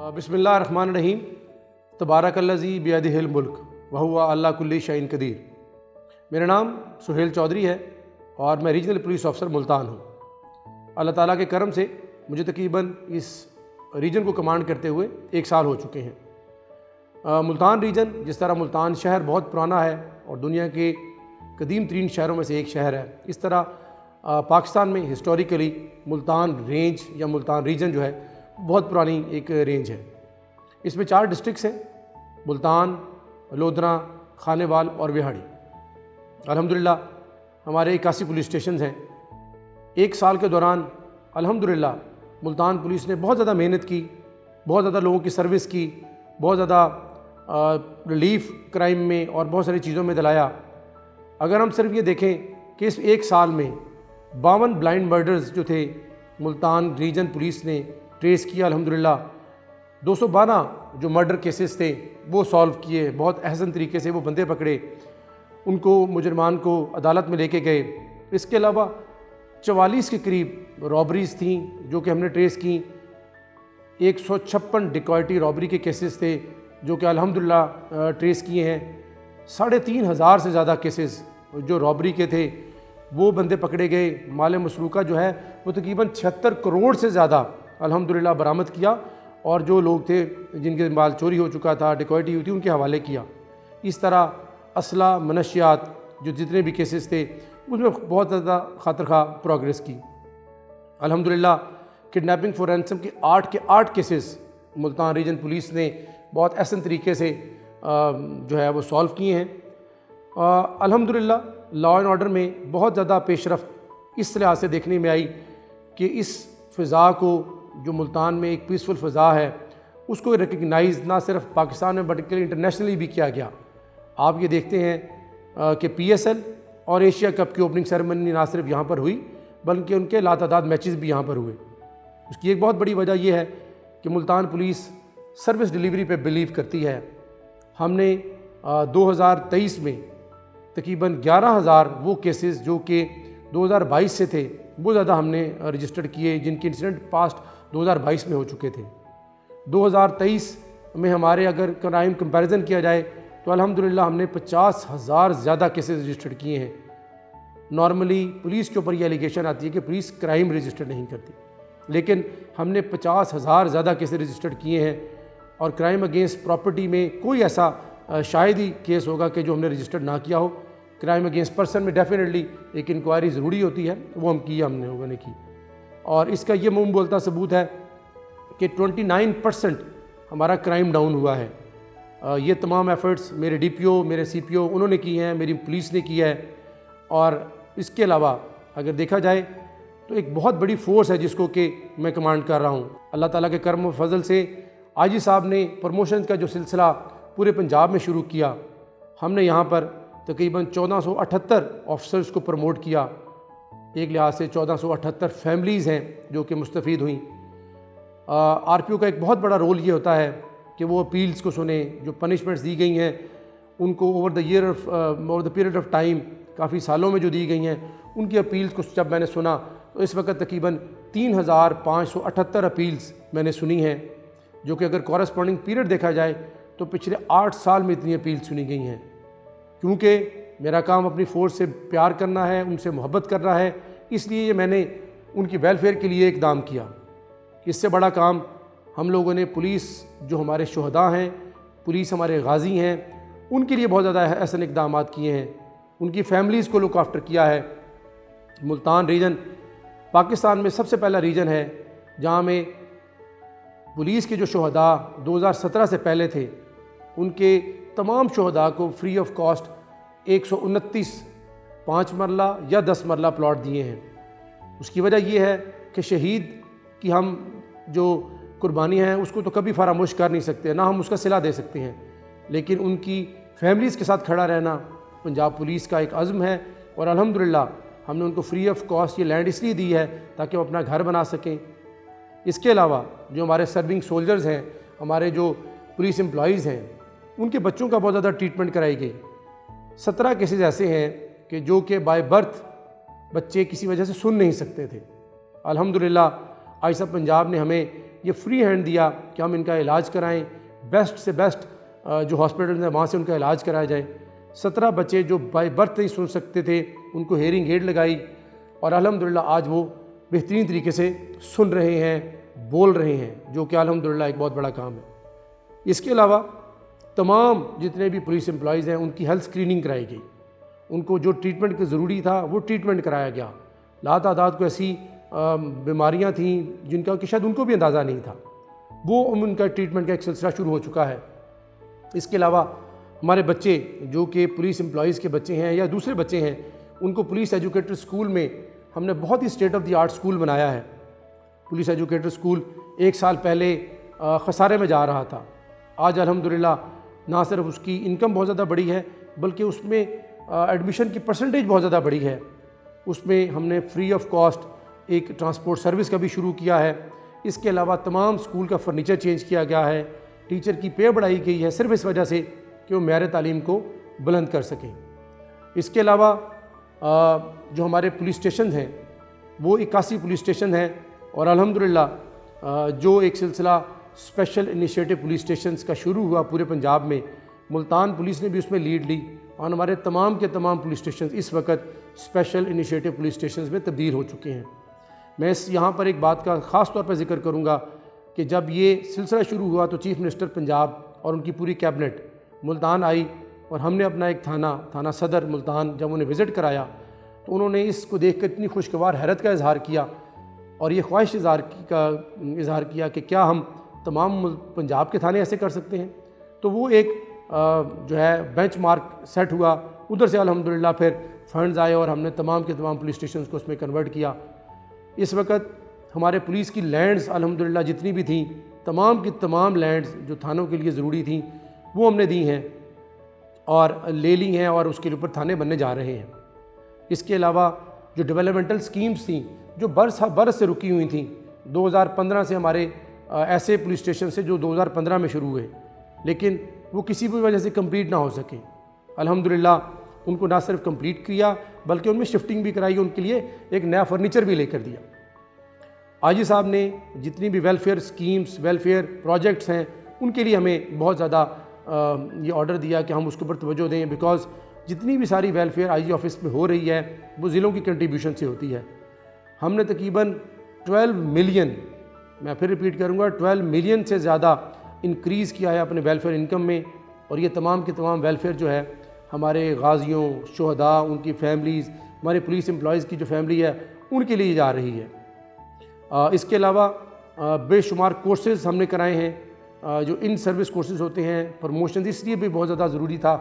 बिस्मिल्लाहिर्रहमानिर्रहीम। तबारकल्लज़ी बियदिहिल मुल्क व हुवा अला कुल्ली शैइन कदीर। मेरा नाम सुहेल चौधरी है और मैं रीजनल पुलिस ऑफिसर मुल्तान हूँ। अल्लाह ताला के करम से मुझे तकरीबन इस रीजन को कमांड करते हुए 1 साल हो चुके हैं। मुल्तान रीजन, जिस तरह मुल्तान शहर बहुत पुराना है और दुनिया के कदीम तरीन शहरों में से एक शहर है, इस तरह पाकिस्तान में हिस्टोरिकली मुल्तान रेंज या मुल्तान रीजन जो है बहुत पुरानी एक रेंज है। इसमें 4 डिस्ट्रिक्ट्स हैं: मुल्तान, लोधरा, खानेवाल और विहाड़ी। अल्हम्दुलिल्लाह हमारे 81 पुलिस स्टेशन हैं। 1 साल के दौरान अल्हम्दुलिल्लाह मुल्तान पुलिस ने बहुत ज़्यादा मेहनत की, बहुत ज़्यादा लोगों की सर्विस की, बहुत ज़्यादा रिलीफ क्राइम में और बहुत सारी चीज़ों में दिलाया। अगर हम सिर्फ ये देखें कि इस 1 साल में 52 ब्लाइंड मर्डर्स जो थे मुल्तान रीजन पुलिस ने ट्रेस किया। अल्हम्दुलिल्लाह 212 जो मर्डर केसेस थे वो सॉल्व किए, बहुत अहसन तरीके से वो बंदे पकड़े, उनको मुजरमान को अदालत में लेके गए। इसके अलावा 44 के करीब रॉबरीज़ थी जो कि हमने ट्रेस की। 156 डिकॉयटी रॉबरी के केसेस थे जो कि अल्हम्दुलिल्लाह ट्रेस किए हैं। 3,500 से ज़्यादा केसेस जो रॉबरी के थे वो बंदे पकड़े गए। माल मसरूका जो है वो तकरीबन 76 करोड़ से ज़्यादा अल्हम्दुलिल्लाह बरामद किया और जो लोग थे जिनके माल चोरी हो चुका था, डिकॉयटी हुई थी, उनके हवाले किया। इस तरह असला, मनशियात जो जितने भी केसेस थे उसमें बहुत ज़्यादा खातिर खा प्रोग्रेस की। अल्हम्दुलिल्लाह किडनैपिंग फॉरेंसिक के 8 केसेस मुल्तान रीजन पुलिस ने बहुत अहसन तरीके से जो है वो सॉल्व किए हैं। अल्हम्दुलिल्लाह लॉ एंड ऑर्डर में बहुत ज़्यादा पेशरफ्त इस लिहाज से देखने में आई कि इस फ़िज़ा को, जो मुल्तान में एक पीसफुल फ़िज़ा है, उसको रिकगनाइज़ ना सिर्फ पाकिस्तान में बल्कि इंटरनेशनली भी किया गया। आप ये देखते हैं कि PSL और एशिया कप की ओपनिंग सेरेमनी ना सिर्फ यहाँ पर हुई बल्कि उनके लातादाद मैचेस भी यहाँ पर हुए। उसकी एक बहुत बड़ी वजह यह है कि मुल्तान पुलिस सर्विस डिलीवरी पे बिलीव करती है। हमने 2023 में तकरीबन 11,000 वो केसेस जो कि 2022 से थे वो ज़्यादा हमने रजिस्टर्ड किए, जिनके इंसिडेंट पास्ट 2022 में हो चुके थे। 2023 में हमारे अगर क्राइम कंपैरिजन किया जाए तो अल्हम्दुलिल्लाह हमने 50,000 ज़्यादा केसेस रजिस्टर्ड किए हैं। नॉर्मली पुलिस के ऊपर ये एलिगेशन आती है कि पुलिस क्राइम रजिस्टर नहीं करती, लेकिन हमने 50,000 ज़्यादा केसेस रजिस्टर्ड किए हैं। और क्राइम अगेंस्ट प्रॉपर्टी में कोई ऐसा शायद ही केस होगा कि जो हमने रजिस्टर्ड ना किया हो। क्राइम अगेंस्ट पर्सन में डेफिनेटली एक इंक्वायरी ज़रूरी होती है, वो हमने लोगों ने की। और इसका ये मुंह बोलता सबूत है कि 29% हमारा क्राइम डाउन हुआ है। ये तमाम एफ़र्ट्स मेरे DPO, मेरे CPO उन्होंने की हैं, मेरी पुलिस ने की है। और इसके अलावा अगर देखा जाए तो एक बहुत बड़ी फ़ोर्स है जिसको कि मैं कमांड कर रहा हूँ। अल्लाह ताला के करम और फजल से IG साहब ने प्रमोशन का जो सिलसिला पूरे पंजाब में शुरू किया, हमने यहाँ पर तकरीबन 1478 ऑफिसर्स को प्रमोट किया। एक लिहाज से 1478 फैमिलीज़ हैं जो कि मुस्तफ़ीद हुई। RPO का एक बहुत बड़ा रोल ये होता है कि वो अपील्स को सुने, जो पनिशमेंट्स दी गई हैं उनको over the period of time, काफ़ी सालों में जो दी गई हैं, उनकी अपील्स को जब मैंने सुना तो इस वक्त तकरीबन 3,578 अपील्स मैंने सुनी हैं, जो कि अगर कॉरस्पॉन्डिंग पीरियड देखा जाए तो पिछले 8 साल में इतनी अपील सुनी गई हैं। क्योंकि मेरा काम अपनी फ़ोर्स से प्यार करना है, उनसे मोहब्बत करना है, इसलिए मैंने उनकी वेलफेयर के लिए इक़दाम किया। इससे बड़ा काम हम लोगों ने पुलिस, जो हमारे शुहदा हैं, पुलिस हमारे गाजी हैं, उनके लिए बहुत ज़्यादा अहसन इक़दाम किए हैं। उनकी फैमिलीज़ को लुक आफ्टर किया है। मुल्तान रीजन पाकिस्तान में सबसे पहला रीजन है जहाँ में पुलिस के जो शुहदा 2017 से पहले थे उनके तमाम शुहदा को फ्री ऑफ कॉस्ट 129 5 मरला या 10 मरला प्लॉट दिए हैं। उसकी वजह यह है कि शहीद की हम जो कुर्बानी है उसको तो कभी फरामोश कर नहीं सकते, ना हम उसका सिला दे सकते हैं, लेकिन उनकी फैमिलीज़ के साथ खड़ा रहना पंजाब पुलिस का एक अज़्म है। और अल्हम्दुलिल्लाह हमने उनको फ्री ऑफ कॉस्ट ये लैंड इसलिए दी है ताकि वो अपना घर बना सकें। इसके अलावा जो हमारे सर्विंग सोल्जर्स हैं, हमारे जो पुलिस एम्प्लॉइज़ हैं, उनके बच्चों का बहुत ज़्यादा ट्रीटमेंट कराई गई। 17 केसेस ऐसे हैं कि जो कि बाय बर्थ बच्चे किसी वजह से सुन नहीं सकते थे। अल्हम्दुलिल्लाह आई सब पंजाब ने हमें ये फ्री हैंड दिया कि हम इनका इलाज कराएं, बेस्ट से बेस्ट जो हॉस्पिटल हैं वहाँ से उनका इलाज कराया जाए। 17 बच्चे जो बाय बर्थ नहीं सुन सकते थे उनको हेयरिंग एड लगाई और अल्हम्दुलिल्लाह आज वो बेहतरीन तरीके से सुन रहे हैं, बोल रहे हैं, जो कि अल्हम्दुलिल्लाह एक बहुत बड़ा काम है। इसके अलावा तमाम जितने भी पुलिस एम्प्लॉयज़ हैं उनकी हेल्थ स्क्रीनिंग कराई गई, उनको जो ट्रीटमेंट की ज़रूरी था वो ट्रीटमेंट कराया गया। लातादाद को ऐसी बीमारियां थीं जिनका कि शायद उनको भी अंदाज़ा नहीं था, वो उनका ट्रीटमेंट का एक सिलसिला शुरू हो चुका है। इसके अलावा हमारे बच्चे जो कि पुलिस एम्प्लॉयज़ के बच्चे हैं या दूसरे बच्चे हैं, उनको पुलिस एजुकेटर स्कूल में हमने बहुत ही state of the art school बनाया है। पुलिस एजुकेटर स्कूल 1 साल पहले खसारे में जा रहा था, आज अल्हम्दुलिल्लाह ना सिर्फ उसकी इनकम बहुत ज़्यादा बड़ी है बल्कि उसमें एडमिशन की परसेंटेज बहुत ज़्यादा बड़ी है। उसमें हमने फ्री ऑफ कॉस्ट एक ट्रांसपोर्ट सर्विस का भी शुरू किया है। इसके अलावा तमाम स्कूल का फर्नीचर चेंज किया गया है, टीचर की पे बढ़ाई गई है सिर्फ इस वजह से कि वो मेयार तालीम को बुलंद कर सकें। इसके अलावा जो हमारे पुलिस स्टेशन हैं वो 81 पुलिस स्टेशन हैं और अल्हम्दुलिल्लाह जो एक सिलसिला स्पेशल इनिशिएटिव पुलिस स्टेशंस का शुरू हुआ पूरे पंजाब में, मुल्तान पुलिस ने भी उसमें लीड ली और हमारे तमाम के तमाम पुलिस स्टेशन इस वक्त स्पेशल इनिशिएटिव पुलिस स्टेशंस में तब्दील हो चुके हैं। मैं यहाँ पर एक बात का ख़ास तौर पर जिक्र करूँगा कि जब ये सिलसिला शुरू हुआ तो चीफ़ मिनिस्टर पंजाब और उनकी पूरी कैबिनेट मुल्तान आई और हमने अपना एक थाना सदर मुल्तान जब उन्हें विज़िट कराया तो उन्होंने इसको देख कर इतनी खुशगवार हैरत का इजहार किया और ये ख्वाहिश इजहार किया कि क्या हम तमाम पंजाब के थाने ऐसे कर सकते हैं। तो वो एक जो है बेंचमार्क सेट हुआ, उधर से अल्हम्दुलिल्लाह फिर फंड्स आए और हमने तमाम के तमाम पुलिस स्टेशन को उसमें कन्वर्ट किया। इस वक्त हमारे पुलिस की लैंड्स अल्हम्दुलिल्लाह जितनी भी थी तमाम की तमाम लैंड्स जो थानों के लिए ज़रूरी थी वो हमने दी हैं और ले ली हैं और उसके ऊपर थाने बनने जा रहे हैं। इसके अलावा जो डेवलपमेंटल स्कीम्स थी जो बरस से रुकी हुई थी, 2015 से हमारे ऐसे पुलिस स्टेशन से जो 2015 में शुरू हुए लेकिन वो किसी भी वजह से कंप्लीट ना हो सके, अल्हम्दुलिल्लाह उनको ना सिर्फ कंप्लीट किया बल्कि उनमें शिफ्टिंग भी कराई, उनके लिए एक नया फर्नीचर भी लेकर दिया। आजी साहब ने जितनी भी वेलफेयर स्कीम्स, वेलफेयर प्रोजेक्ट्स हैं उनके लिए हमें बहुत ज़्यादा ये ऑर्डर दिया कि हम उसके ऊपर तवज्जो दें, बिकॉज़ जितनी भी सारी वेलफेयर आईजी ऑफिस में हो रही है वो ज़िलों की कंट्रीब्यूशन से होती है। हमने तकरीबन 12 मिलियन, मैं फिर रिपीट करूँगा, 12 मिलियन से ज़्यादा इंक्रीज़ किया है अपने वेलफेयर इनकम में और ये तमाम के तमाम वेलफेयर जो है हमारे गाजियों, शोहदा, उनकी फैमिलीज़, हमारे पुलिस एम्प्लॉयज़ की जो फैमिली है उनके लिए जा रही है। इसके अलावा बेशुमार कोर्सेज़ हमने कराए हैं, जो इन सर्विस कोर्सेज़ होते हैं, प्रमोशन इसलिए भी बहुत ज़्यादा ज़रूरी था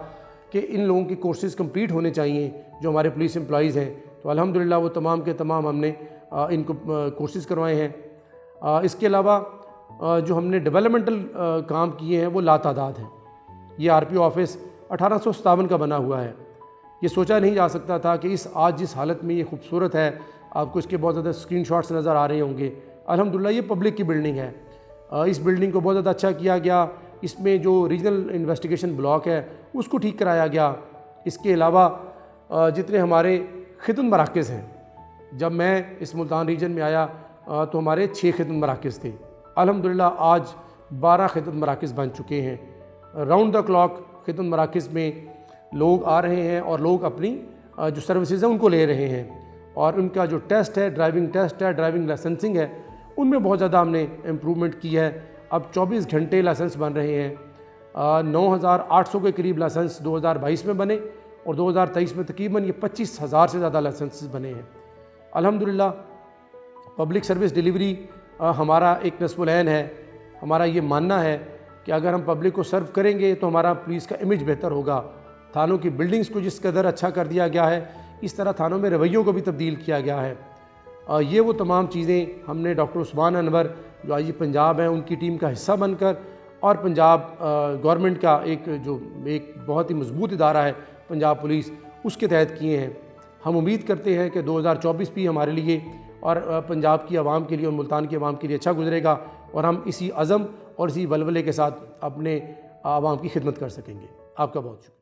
कि इन लोगों के कोर्सेज़ कंप्लीट होने चाहिए जो हमारे पुलिस एम्प्लॉयज़ हैं। तो अल्हम्दुलिल्लाह वो तमाम के तमाम हमने इनको कोर्सेज़ करवाए हैं। इसके अलावा जो हमने डेवलपमेंटल काम किए हैं वो लातादाद हैं। ये आरपीओ ऑफिस 1857 का बना हुआ है। ये सोचा नहीं जा सकता था कि आज जिस हालत में ये खूबसूरत है, आपको इसके बहुत ज़्यादा स्क्रीनशॉट्स नज़र आ रहे होंगे। अल्हम्दुलिल्लाह ये पब्लिक की बिल्डिंग है। इस बिल्डिंग को बहुत ज़्यादा अच्छा किया गया, इसमें जो रीजनल इन्वेस्टिगेशन ब्लॉक है उसको ठीक कराया गया। इसके अलावा जितने हमारे खिदमत मराकज़ हैं, जब मैं इस मुल्तान रीजन में आया तो हमारे 6 खिदमत मराकज़ थे। अल्हम्दुलिल्लाह आज 12 खिदमत मराकज़ बन चुके हैं। राउंड द क्लॉक खिदमत मराकज़ में लोग आ रहे हैं और लोग अपनी जो सर्विसेज हैं उनको ले रहे हैं और उनका जो टेस्ट है, ड्राइविंग टेस्ट है, ड्राइविंग लाइसेंसिंग है, उनमें बहुत ज़्यादा हमने इम्प्रूवमेंट की है। अब 24 घंटे लाइसेंस बन रहे हैं। 9,800 के करीब लाइसेंस 2022 में बने और 2023 में तकरीबन ये 25,000 से ज़्यादा लाइसेंस बने हैं। अल्हम्दुलिल्लाह पब्लिक सर्विस डिलीवरी हमारा एक नस्बुल-ऐन है। हमारा ये मानना है कि अगर हम पब्लिक को सर्व करेंगे तो हमारा पुलिस का इमेज बेहतर होगा। थानों की बिल्डिंग्स को जिस कदर अच्छा कर दिया गया है, इस तरह थानों में रवैयों को भी तब्दील किया गया है। ये वो तमाम चीज़ें हमने डॉक्टर उस्मान अनवर जो आईजी पंजाब हैं उनकी टीम का हिस्सा बनकर और पंजाब गवर्नमेंट का एक बहुत ही मजबूत इदारा है पंजाब पुलिस, उसके तहत किए हैं। हम उम्मीद करते हैं कि 2024 भी हमारे लिए और पंजाब की आवाम के लिए और मुल्तान की आवाम के लिए अच्छा गुजरेगा और हम इसी अज़म और इसी वलवले के साथ अपने आवाम की खिदमत कर सकेंगे। आपका बहुत शुक्रिया।